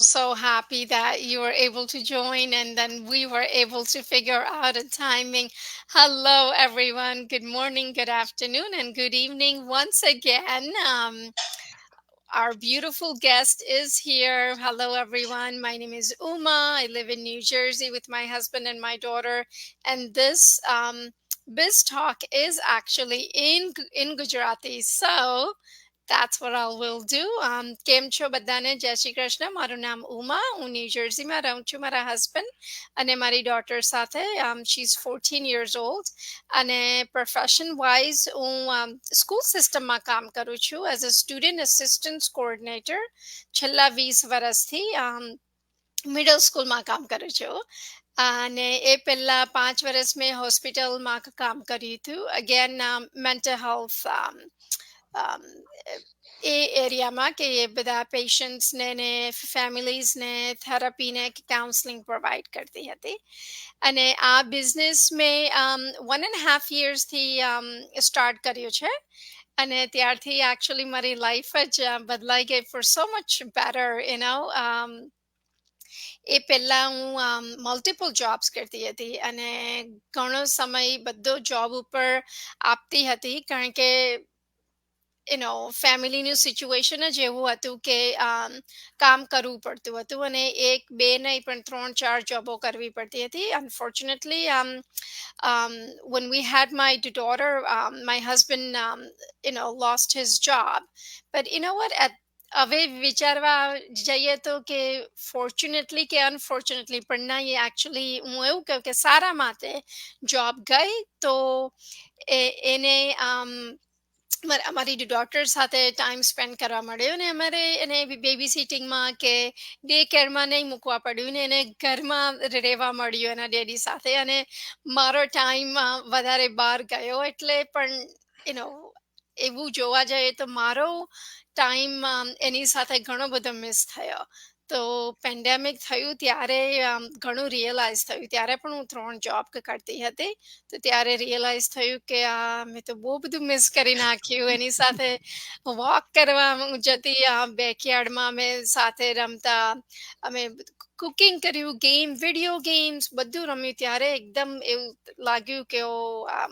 So happy that you were able to join and then we were able to figure out a timing. Hello, everyone. Good morning, good afternoon, and good evening once again. Our beautiful guest is here. Hello, everyone. My name is Uma. I live in New Jersey with my husband and my daughter. And this Biz Talk is actually in Gujarati. So that's what I will do. કેમ છો બધાને? જય શ્રી કૃષ્ણ. મારું નામ ઉમા. હું new જર્સીમાં રહું છું મારા હસબન્ડ અને મારી ડોટર સાથે. She's 14 years old. અને પ્રોફેશન વાઇઝ હું સ્કૂલ સિસ્ટમમાં કામ કરું છું as a student assistance coordinator. છેલ્લા 20 વર્ષથી મિડલ સ્કૂલમાં કામ કરું છું. અને એ પહેલા 5 વર્ષ મેં હોસ્પિટલમાં કામ કર્યું હતું. અગેન મેન્ટલ હેલ્થ એ એરિયામાં કે એ બધા પેશન્ટ્સને ને ફેમિલીઝને થેરાપી ને કાઉન્સલિંગ પ્રોવાઈડ કરતી હતી. અને આ બિઝનેસ મેં 1.5 yearsથી સ્ટાર્ટ કર્યું છે. અને ત્યારથી એકચ્યુઅલી મારી લાઈફ જ બદલાઈ ગઈ ફોર સો મચ બેટર એ પહેલા હું મલ્ટિપલ જોબ્સ કરતી હતી અને ઘણો સમય બધો જોબ ઉપર આપતી હતી કારણ કે ફેમિલીનું સિચ્યુએશન જ એવું હતું કે કામ કરવું પડતું હતું અને એક બે નહીં પણ 3-4 જોબો કરવી પડતી હતી. Unfortunately when we had my daughter, my husband lost his job. But you know what, હવે વિચારવા જઈએ તો કે ફોર્ચ્યુનેટલી કે અનફોર્ચ્યુનેટલી પણ ના, એ એકચ્યુઅલી હું એવું કહું કે સારા માટે જોબ ગઈ તો એને અમારી ડોટર સાથે ટાઈમ સ્પેન્ડ કરવા મળ્યો ને અમારે એને બેબી સિટિંગમાં કે ડે કેરમાં નહીં મૂકવા પડ્યું ને એને ઘરમાં રહેવા મળ્યું એના ડેડી સાથે. અને મારો ટાઈમ વધારે બહાર ગયો એટલે પણ યુ એવું જોવા જઈએ તો મારો ટાઈમ એની સાથે ઘણો બધો મિસ થયો. તો પેન્ડેમિક થયું ત્યારે ઘણું રિયલાઇઝ થયું. ત્યારે પણ હું 3 જોબ કરતી હતી. તો ત્યારે રિયલાઇઝ થયું કે મેં તો બહુ બધું મિસ કરી નાખ્યું. એની સાથે વોક કરવા હું જતી, બેકયાર્ડમાં અમે સાથે રમતા, અમે કુકિંગ કર્યું, વિડીયો ગેમ્સ બધું રમ્યું. ત્યારે એકદમ એવું લાગ્યું કે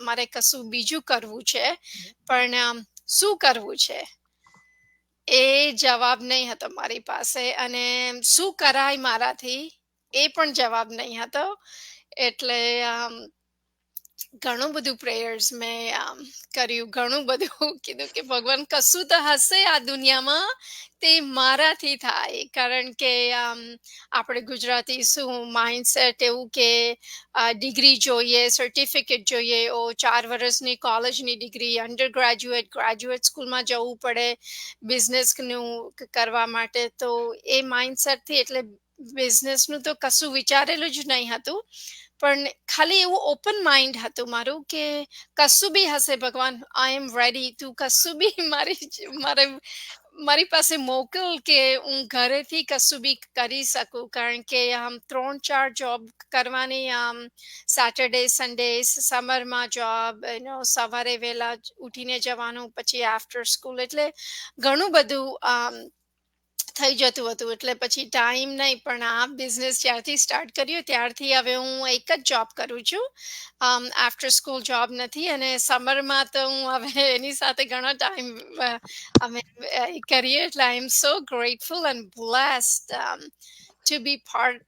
મારે કશું બીજું કરવું છે, પણ શું કરવું છે એ જવાબ નહીં હતો મારી પાસે. અને શું કરાય મારાથી એ પણ જવાબ નહીં હતો. એટલે ઘણું બધું પ્રેયર્સ મેં કર્યું, ઘણું બધું કીધું કે ભગવાન કશું તો હશે આ દુનિયામાં તે મારાથી થાય. કારણ કે આપણે ગુજરાતી શું માઇન્ડસેટ એવું કે ડિગ્રી જોઈએ, સર્ટિફિકેટ જોઈએ, 4 વર્ષની કોલેજની ડિગ્રી, અંડર ગ્રેજ્યુએટ ગ્રેજ્યુએટ સ્કૂલમાં જવું પડે બિઝનેસનું કરવા માટે. તો એ માઇન્ડસેટથી એટલે બિઝનેસનું તો કશું વિચારેલું જ નહીં હતું. પણ ખાલી એવું ઓપન માઇન્ડ હતું મારું કે કશું બી હશે ભગવાન, આઈ એમ રેડી. તું કશું બી મારી પાસે મોકલ કે હું ઘરેથી કશું બી કરી શકું. કારણ કે 3-4 જોબ કરવાની, સેટરડે સન્ડે સમરમાં જોબ, સવારે વહેલા ઉઠીને જવાનું, પછી આફ્ટર સ્કૂલ, એટલે ઘણું બધું થઈ જતું હતું. એટલે પછી ટાઈમ નહીં. પણ આ બિઝનેસ જ્યારથી સ્ટાર્ટ કર્યું ત્યારથી હવે હું એક જ જોબ કરું છું. આફ્ટર સ્કૂલ જોબ નથી. અને સમરમાં તો હું હવે એની સાથે ઘણો ટાઈમ અમે કરીએ. એટલે I am so grateful and blessed to be part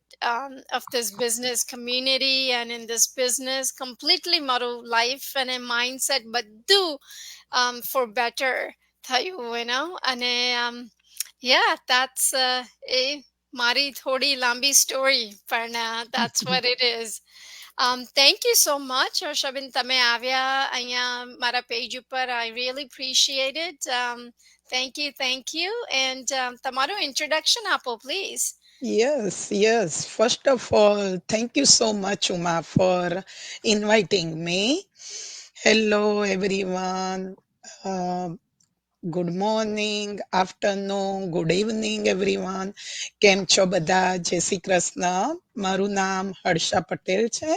of this business community and in this business completely મારું life અને mindset બધું for better થયું. અને yeah, that's મારી થોડી લાંબી સ્ટોરી, પણ that's what it is. Thank you so much, Harshaben, તમે આવ્યા અહીંયા મારા પેજ ઉપર. I really appreciate it. Thank you. And તમારું introduction આપો, please. Yes, yes. First of all, thank you so much, Uma, for inviting me. Hello, everyone. Uh, Good morning, afternoon, good evening, everyone. કેમ છો બધા? જય શ્રી કૃષ્ણ. મારું નામ હર્ષા પટેલ છે,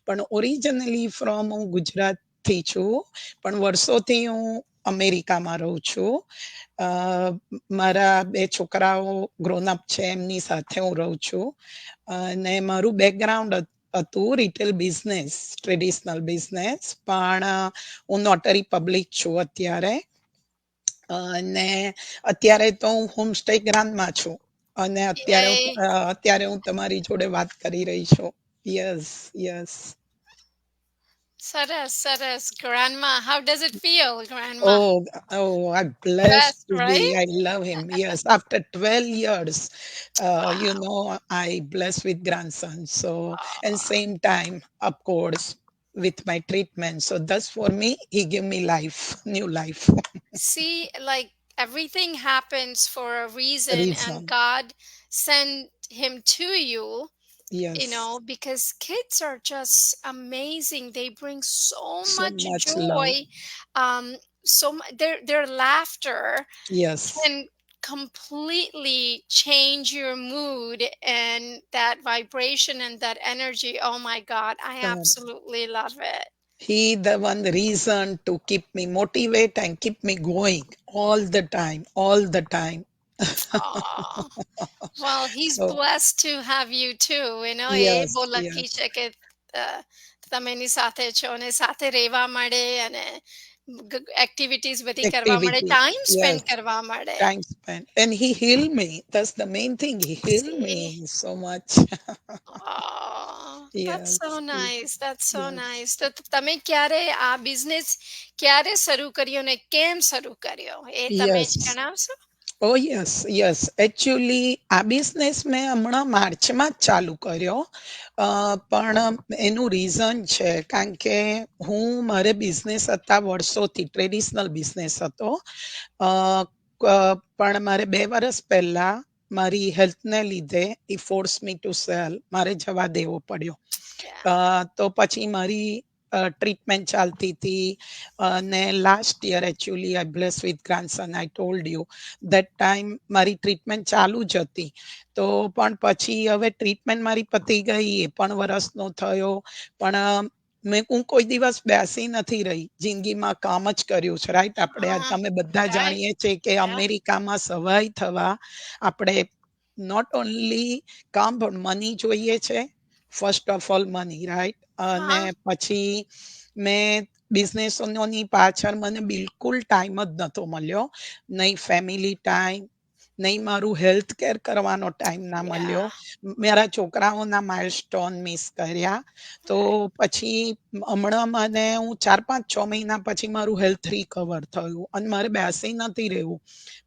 પણ ઓરિજિનલી ફ્રોમ હું ગુજરાતથી છું, પણ વર્ષોથી હું અમેરિકામાં રહું છું. અ, મારા 2 છોકરાઓ ગ્રોન અપ છે, એમની સાથે હું રહું છું. અને મારું બેકગ્રાઉન્ડ હતું રિટેલ બિઝનેસ, ટ્રેડિશનલ બિઝનેસ. પણ હું નોટરી પબ્લિક છું અત્યારે. અને અત્યારે તો હું હોમસ્ટે ગ્રાન્ડમાં છું. અને Yay. અત્યારે હું તમારી જોડે વાત કરી રહી છું. Yes, yes. Saras, saras. Grandma, how does it feel, Grandma? I'm The blessed best, to be. right? I love him. Yes, after 12 years, Wow. I blessed with grandson. So, and Aw. same time, of course, with my treatment. So that's for me. He gave me life, new life. See, like everything happens for a reason, and Reason. God sent him to you, Yes. because kids are just amazing. They bring so So much much love. joy. Their laughter Yes. can completely change your mood and that vibration and that energy. Oh my God, I absolutely love it. He the one reason to keep me motivate and keep me going all the time, all the time. Oh, well, he's So blessed to have you too. એ બહુ yes, lucky yes. છે કે અ, તમે એની સાથે છો અને સાથે રહેવા મળે અને એક્ટિવિટીઝ બધી કરવા મળે, Activity. Time spend Yes. કરવા મળે. Time spent. And he healed me. That's the main thing. He healed See? me so much. Oh, that's so Yes. nice. That's so Yes. nice. તો તમે ક્યારે આ બિઝનેસ ક્યારે શરૂ કર્યો ને કેમ શરૂ કર્યો? એ તમે જ Yes. જણાવશો? Oh yes, yes. Actually, આ બિઝનેસ મેં હમણાં માર્ચમાં જ ચાલુ કર્યો. પણ એનું રીઝન છે કારણ કે હું મારે બિઝનેસ હતા વર્ષોથી ટ્રેડિશનલ બિઝનેસ હતો. અ, પણ મારે 2 વર્ષ પહેલા મારી હેલ્થને લીધે ઈ ફોર્સ મી ટુ સેલ મારે જવા દેવો પડ્યો. Yeah. તો પછી મારી ટ્રીટમેન્ટ ચાલતી હતી. અને last year actually I bless with grandson I told you that time મારી ટ્રીટમેન્ટ ચાલુ જ હતી. તો પણ પછી હવે ટ્રીટમેન્ટ મારી પતી ગઈ એ પણ વરસનો થયો. પણ હું કોઈ દિવસ બેસી નથી રહી. જિંદગીમાં કામ જ કર્યું છે રાઈટ. આપણે Uh, તમે બધા right. જાણીએ છીએ કે Yeah. અમેરિકામાં સર્વાઈવ થવા આપણે નોટ ઓન્લી કામ પણ મની જોઈએ છે. First of all money right. અને Uh-huh. પછી મેં બિઝનેસોની પાછળ મને બિલકુલ ટાઈમ જ નતો મળ્યો. નહીં ફેમિલી ટાઈમ, નહીં મારું હેલ્થ કેર કરવાનો ટાઈમ ના મળ્યો. Yeah. મારા છોકરાઓના માઇલસ્ટોન મિસ કર્યા. તો Right. પછી હમણાં મને હું 4-5-6 મહિના પછી મારું હેલ્થ રિકવર થયું અને મારે બેસી નથી રહેવું.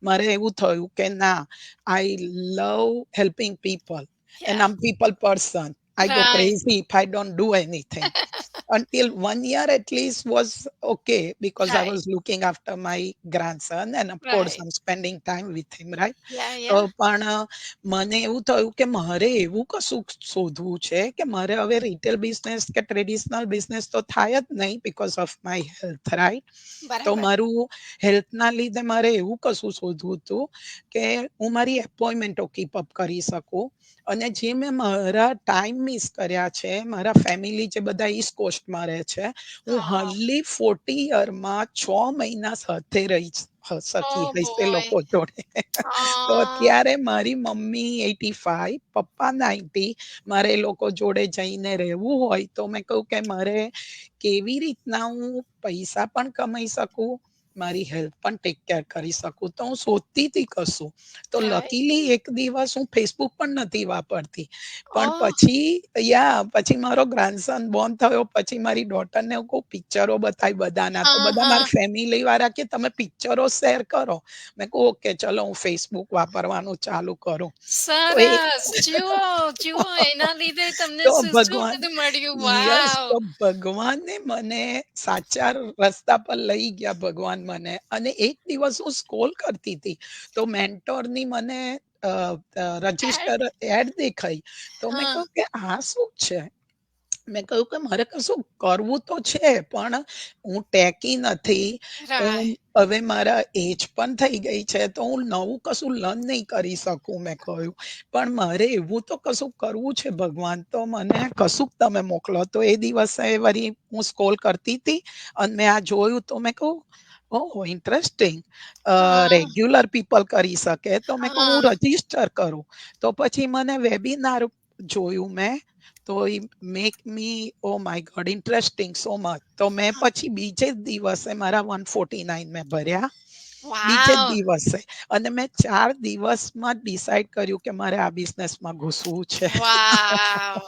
મારે એવું થયું કે ના, આઈ લવ હેલ્પિંગ પીપલ એન્ડ Yeah. આમ people person. I go Right. crazy if I don't do anything. Until 1 year at least was okay because I Right. was looking after my grandson and of course Right. I'm spending time with him, right? Yeah. તો Yeah. પણ મને એવું થયું કે મારે એવું કશું શોધવું છે કે મારે હવે રિટેલ બિઝનેસ કે ટ્રેડિશનલ બિઝનેસ તો થાય જ નહીં because of my health, right? તો બરાબર. મારું હેલ્થના લીધે મારે એવું કશું શોધવું હતું કે હું મારી એપોઇન્ટમેન્ટો કીપ અપ કરી શકું. અને જે મેં મારા ટાઈમ મિસ કર્યા છે, મારા ફેમિલી જે બધા ઈસ્ટ કોસ્ટમાં રહે છે, હું Oh. હાર્ડલી 40 યરમાં 6 મહિના સાથે રહી શકી Oh હઈશ એ boy. લોકો જોડે. તો Oh. અત્યારે મારી મમ્મી 85, પપ્પા 90. મારે એ લોકો જોડે જઈને રહેવું હોય તો મેં કહ્યું કે મારે કેવી રીતના હું પૈસા પણ કમાઈ શકું, મારી હેલ્થ પણ ટેક કેર કરી શકું. તો હું શોધતી હતી કશું. તો Right. લકીલી એક દિવસ હું ફેસબુક પણ નથી વાપરતી. પણ Oh. પછી મારો ગ્રાન્ડસન બોર્ન થયો પછી મારી ડોટરને હું કહું પિક્ચરો બતાવી બધાના. તો બધા Uh-huh. મારા ફેમિલી વાળા કે તમે પિક્ચરો શેર કરો. મેં કહું ઓકે ચલો હું ફેસબુક વાપરવાનું ચાલુ કરું. તો એ સરસ. જુઓ, જુઓ એના લીધે તમને તો શું-શું ભગવાન બધું મળ્યું. યસ વાવ! તો ભગવાને મને સાચા રસ્તા પર લઈ ગયા ભગવાન મને. અને એક દિવસ હું સ્ક્રોલ કરતી હતી તો મેન્ટોરની મને એડ રજિસ્ટર એડ દેખાઈ. તો મેં હા. કહ્યું કે આ શું છે? મેં કહ્યું કે મારે કશું કરવું તો છે પણ હું ટેકી નથી. હું રાઈટ. હવે મારા એજ પણ થઈ ગઈ છે તો હું નવું કશું લર્ન નહીં કરી શકું. મેં કહ્યું પણ મારે એવું તો કશું કરવું છે ભગવાન તો મને કશુંક તમે મોકલો. તો એ દિવસે વળી હું સ્ક્રોલ કરતી હતી અને મેં આ જોયું તો મેં કહું ઓહ! ઇન્ટરેસ્ટિંગ. હા, રેગ્યુલર પીપલ કરી શકે તો મેં કહું હું હા, રજિસ્ટર કરું. તો પછી મને વેબિનાર જોયું મેં. તો ઈ make me oh my God interesting so much. તો મેં પછી બીજે જ દિવસે મારા 149 મેં ભર્યા. બીજે જ વાવ! દિવસે અને મેં 4 દિવસમાં જ ડિસાઈડ કર્યું કે મારે આ બિઝનેસમાં ઘુસવું છે. વાવ!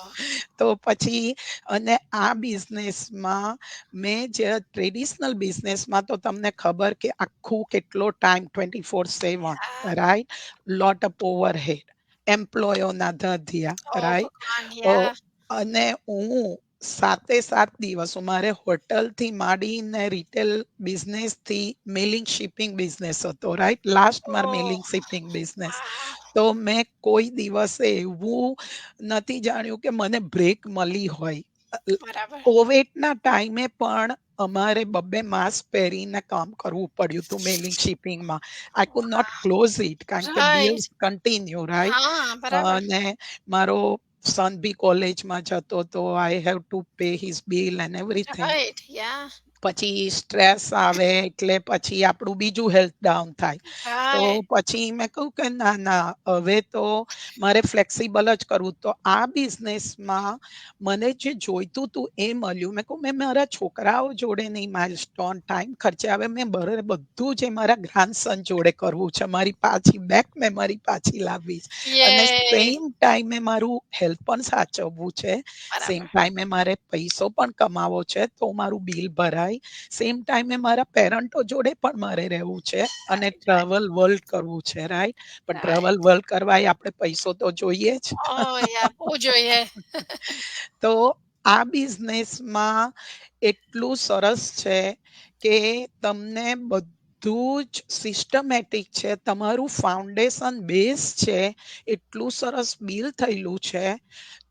તો પછી અને આ બિઝનેસમાં મેં જે ટ્રેડિશનલ બિઝનેસમાં તો તમને ખબર કે આખું કેટલો ટાઈમ 24/7 હા. રાઈટ? લોટ ઓફ ઓવરહેડ, એમ્પ્લોયોના ધધિયા ઓહ રાઈટ? ભગવાન! અ, યા અને હું સાતે 7 દિવસો મારે હોટલથી માંડીને રિટેલ બિઝનેસથી મેલિંગ શિપિંગ બિઝનેસ હતો રાઈટ? લાસ્ટ માર oh! Mailing shipping business. Wow! તો મેં કોઈ દિવસે એવું નથી જાણ્યું કે મને બ્રેક મળી હોય. બરાબર. કોવિડના ટાઈમે પણ અમારે બબ્બે માસ્ક પહેરીને કામ કરવું પડ્યું હતું મેલિંગ શિપિંગમાં. I could not close it કારણ કે બિલ્સ રાઈટ. Continue right? હા, બરાબર. અને મારો સન બી કોલેજમાં જતો તો I have to pay his bill and everything. Right. Yeah પછી સ્ટ્રેસ આવે એટલે પછી આપણું બીજું હેલ્થ ડાઉન થાય. તો રાઈટ. પછી મેં કહ્યું કે ના, ના હવે તો મારે ફ્લેક્સિબલ જ કરવું. તો આ બિઝનેસમાં મને જે જોઈતું હતું એ મળ્યું. મેં કહું મેં મારા છોકરાઓ જોડે નહીં માઇલસ્ટોન ટાઈમ ખર્ચે હવે મેં બધું જ મારા ગ્રાન્ડસન જોડે કરવું છે. મારી પાછી બેક મેમરી પાછી લાવવી છે. અને યે! સેમ ટાઈમે મારું હેલ્થ પણ સાચવવું છે. સેમ બરાબર. ટાઈમે મારે પૈસો પણ કમાવો છે તો મારું બિલ ભરાય. સેમ ટાઈમે મારા પેરેન્ટો જોડે પણ મારે રહેવું છે અને રાઈટ, રાઈટ, ટ્રાવેલ વર્લ્ડ કરવું છે રાઈટ? પણ ટ્રાવેલ રાઈટ. વર્લ્ડ કરવાય આપણે પૈસો તો જોઈએ જ. ઓહ! યા બહુ જોઈએ. તો આ બિઝનેસમાં એટલું સરસ છે કે તમને બધું જ સિસ્ટમેટિક છે. તમારું ફાઉન્ડેશન બેઝ છે. એટલું સરસ બિલ્ડ થયેલું છે.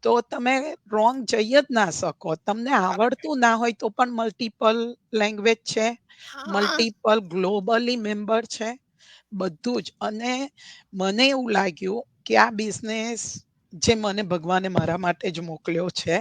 તો તમે રોંગ જઈ જ ના શકો. તમને બરાબર. આવડતું ના હોય તો પણ મલ્ટિપલ લેંગ્વેજ છે, હા. મલ્ટિપલ ગ્લોબલી મેમ્બર છે, બધું જ. અને મને એવું લાગ્યું કે આ બિઝનેસ જે મને ભગવાને મારા માટે જ મોકલ્યો છે.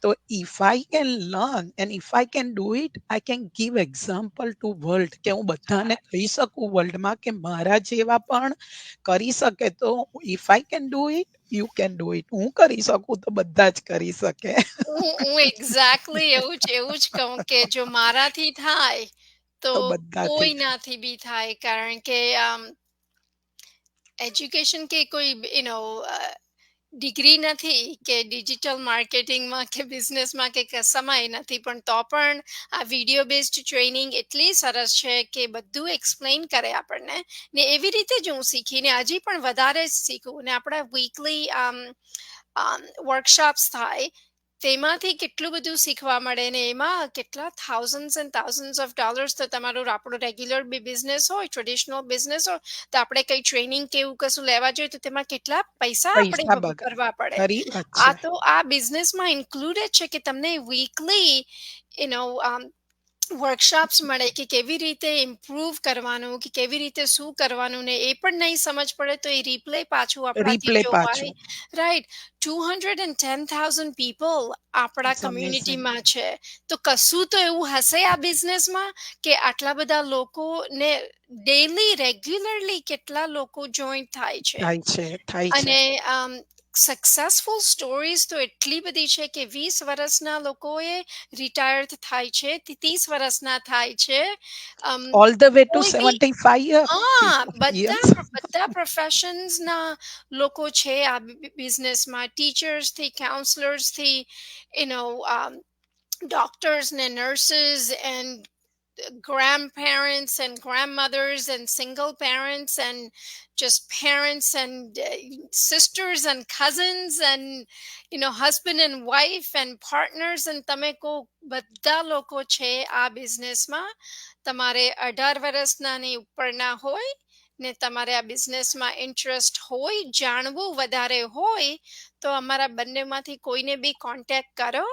તો if I can learn and if I can do it, I can give example to world કે હું બધાને કહી શકું વર્લ્ડમાં કે મારા જેવા પણ કરી શકે તો if I can do it you can do it. હું કરી શકું તો બધા જ કરી શકે. હું એક્ઝેક્ટલી એવું જ કહું કે જો મારાથી થાય તો તો બધાથી થાય. કોઈનાથી બી થાય. કારણ કે એજ્યુકેશન કે કોઈ ડિગ્રી નથી કે ડિજિટલ માર્કેટિંગમાં કે બિઝનેસમાં કે કશામાંય નથી. પણ તો પણ આ વિડીયો બેઝડ ટ્રેનિંગ એટલી સરસ છે કે બધું એક્સપ્લેન કરે આપણને. ને એવી રીતે જ હું શીખીને હજી પણ વધારે શીખું. ને આપણા વીકલી વર્કશોપ્સ થાય તેમાંથી કેટલું બધું શીખવા મળે ને એમાં કેટલા thousands and thousands of dollars. તો તમારું આપણું રેગ્યુલર બી બિઝનેસ હોય, ટ્રેડિશનલ બિઝનેસ હોય, તો આપણે કઈ ટ્રેનિંગ કે એવું કશું લેવા જોઈએ તો તેમાં કેટલા પૈસા આપણે પૈસા બગાડ. કરવા પડે. ખરી વાત આ છે. તો આ બિઝનેસમાં ઇન્ક્લુડેડ છે કે તમને વીકલી યુ નો વર્કશોપ્સ મળે કે કેવી રીતે ઇમ્પ્રૂવ કરવાનું, કે કેવી રીતે શું કરવાનું. ને એ પણ નહીં સમજ પડે તો એ રિપ્લે પાછું આપણાથી રીપ્લે જોવાય. પાછું. રાઈટ. 210,000 પીપલ આપણા ઇટ્સ અમેઝિંગ. કમ્યુનિટીમાં છે. તો કશું તો એવું હશે આ બિઝનેસમાં કે આટલા બધા લોકોને ડેલી રેગ્યુલરલી કેટલા લોકો જોઈન્ટ થાય છે. થાય છે, થાય છે. અને સક્સેસફુલ સ્ટોરીઝ તો એટલી બધી છે કે 20 વર્ષના લોકોએ રિટાયર્ડ થાય છે, 30 વર્ષના થાય છે. અમ, ઓલ ધ વે ટુ કોઈ બી 75 હા, પીપલ. યસ. બધા પ્રોફેશન્સના લોકો છે આ બિઝનેસમાં. ટીચર્સથી, કાઉન્સલર્સથી, you know doctors and nurses and grandparents and grandmothers and single parents and just parents and sisters and cousins and husband and wife and partners and તમે કો બધા લોકો છે આ બિઝનેસમાં. તમારે 18 વર્ષના ની ઉપરના હોય ને તમારે આ બિઝનેસમાં ઇન્ટરેસ્ટ હોય, જાણવું વધારે હોય, તો અમારા બંનેમાંથી કોઈને બી કોન્ટેક્ટ કરો.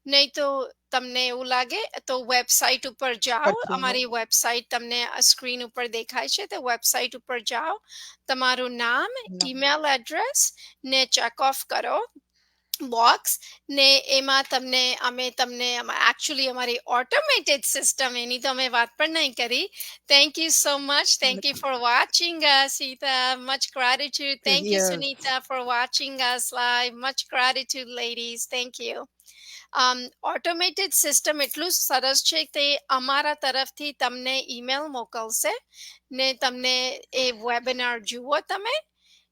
નહીં તો તમને એવું લાગે તો વેબસાઇટ ઉપર જાઓ. પછી અમારી વેબસાઇટ તમને સ્ક્રીન ઉપર દેખાય છે. તો વેબસાઇટ ઉપર જાઓ, તમારું નામ, ના. ઈમેલ એડ્રેસ ને ચેક ઓફ કરો. બોક્સ ને એમાં અમે તમને એકચ્યુઅલી અમારી ઓટોમેટેડ સિસ્ટમ એની તો અમે વાત પણ નહીં કરી. Thank you so much. Thank you for watching us, Sita. Much gratitude. Thank you, Yes. Sunita, for watching us live. Much gratitude, ladies. Thank you. Automated system એટલું સરસ છે તે અમારા તરફથી તમને ઈમેલ મોકલશે ને તમને એ વેબિનાર જુઓ તમે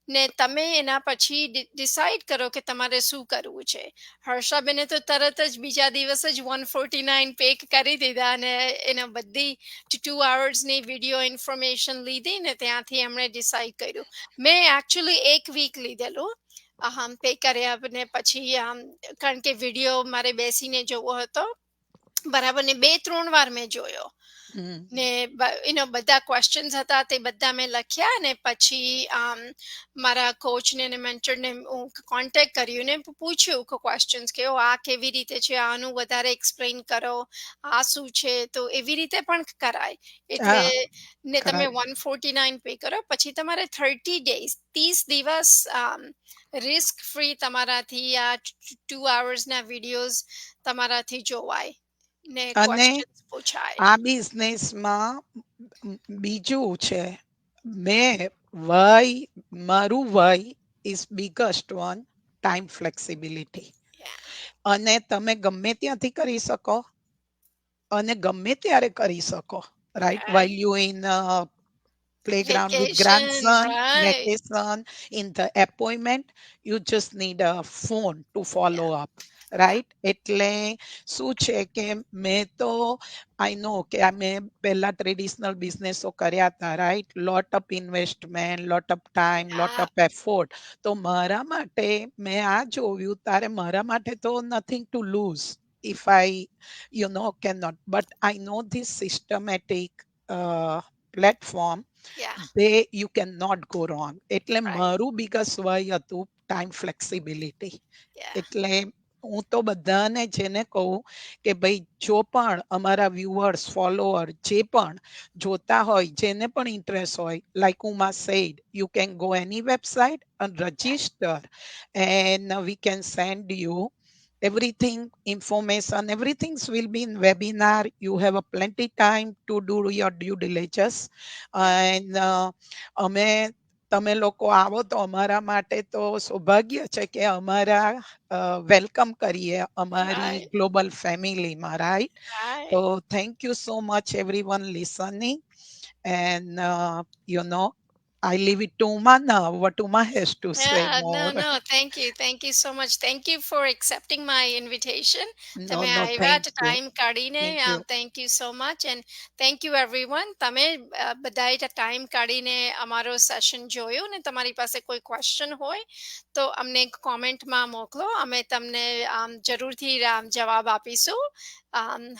ને તમે એના પછી ડિસાઈડ કરો કે તમારે શું કરવું છે. હર્ષાબેને તો તરત જ બીજા દિવસે જ 149 પે કરી દીધા અને એના બધી 2 hours વિડીયો ઇન્ફોર્મેશન લીધી ને ત્યાંથી એમણે ડિસાઈડ કર્યું. મેં એકચ્યુઅલી એક વીક લીધેલું પે કર્યા ને પછી કારણ કે વિડીયો મારે બેસીને જોવો હતો બરાબર ને 2-3 વાર મેં જોયો Mm. ને બધા ક્વેશ્ચન્સ હતા તે બધા મેં લખ્યા ને પછી મારા કોચને અને મેન્ટરને હું કોન્ટેક્ટ કર્યું ને પૂછ્યું કે ક્વેશ્ચન્સ કે આ કેવી રીતે છે, આનું વધારે એક્સપ્લેન કરો, આ શું છે, તો એવી રીતે પણ કરાય. એટલે Ah, ને તમે correct. 149 પે કરો પછી તમારે 30 days 30 દિવસ રિસ્ક ફ્રી તમારાથી આ 2 hours વિડીયોઝ તમારાથી જોવાય ને અને ક્વેશ્ચન્સ પૂછાય. આ બિઝનેસમાં બીજું છે, મેં વય મારું વય is biggest one, time flexibility. Yeah. અને તમે ગમે ત્યાંથી કરી શકો અને ગમે ત્યારે કરી શકો, right, Right. while you in playground with Vacation, grandson, right. vacation, in the appointment, you just need a phone to Yeah, follow up, yeah, right? એટલે શું છે કે મેં તો આઈ નો કે મેં પહેલા ટ્રેડિશનલ બિઝનેસો કર્યા હતા, right, lot of investment, lot of time, lot yeah, of effort. તો મારા માટે મેં આ જોયું તારે મારા માટે તો nothing to lose if I cannot, but I know this systematic platform, yeah, they you cannot go wrong. એટલે right. મારું biggest why હતું ટાઈમ ફ્લેક્સિબિલિટી. Yeah, એટલે હું તો બધાને જેને કહું કે ભાઈ જો પણ અમારા વ્યુઅર્સ ફોલોઅર જે પણ જોતા હોય જેને પણ ઇન્ટરેસ્ટ હોય, like Uma said, you can go any website and yeah, register, and we can send you everything information, everything will be in webinar. You have a plenty time to do your due diligence. yeah, And અમે તમે લોકો આવો તો અમારા માટે તો સૌભાગ્ય છે કે અમારા વેલકમ કરીએ અમારી right, ગ્લોબલ ફેમિલીમાં, રાઈટ? તો right. Thank you so much everyone listening, and I leave it to Uma now, what Uma has to say Yeah, no, more. no, thank you. Thank you so much. Thank you for accepting my invitation. No, તમે no, આવ્યા thank you, time કાઢીને. thank you. Thank you so much and thank you everyone. તમે બધાએ time કાઢીને અમારો session જોયો ને તમારી પાસે કોઈ ક્વેશ્ચન હોય તો અમને કોમેન્ટમાં મોકલો. અમે તમને જરૂરથી જવાબ આપીશું.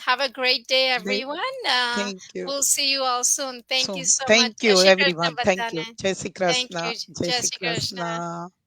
Have a great day Great. everyone. Thank you. We'll see you all soon. Thank So you so much. thank જય you Shri Krishna everyone. Thank બધાને. you. Jai Shri Thank Krishna. you. Jai જય Shri શ્રી કૃષ્ણ. Krishna.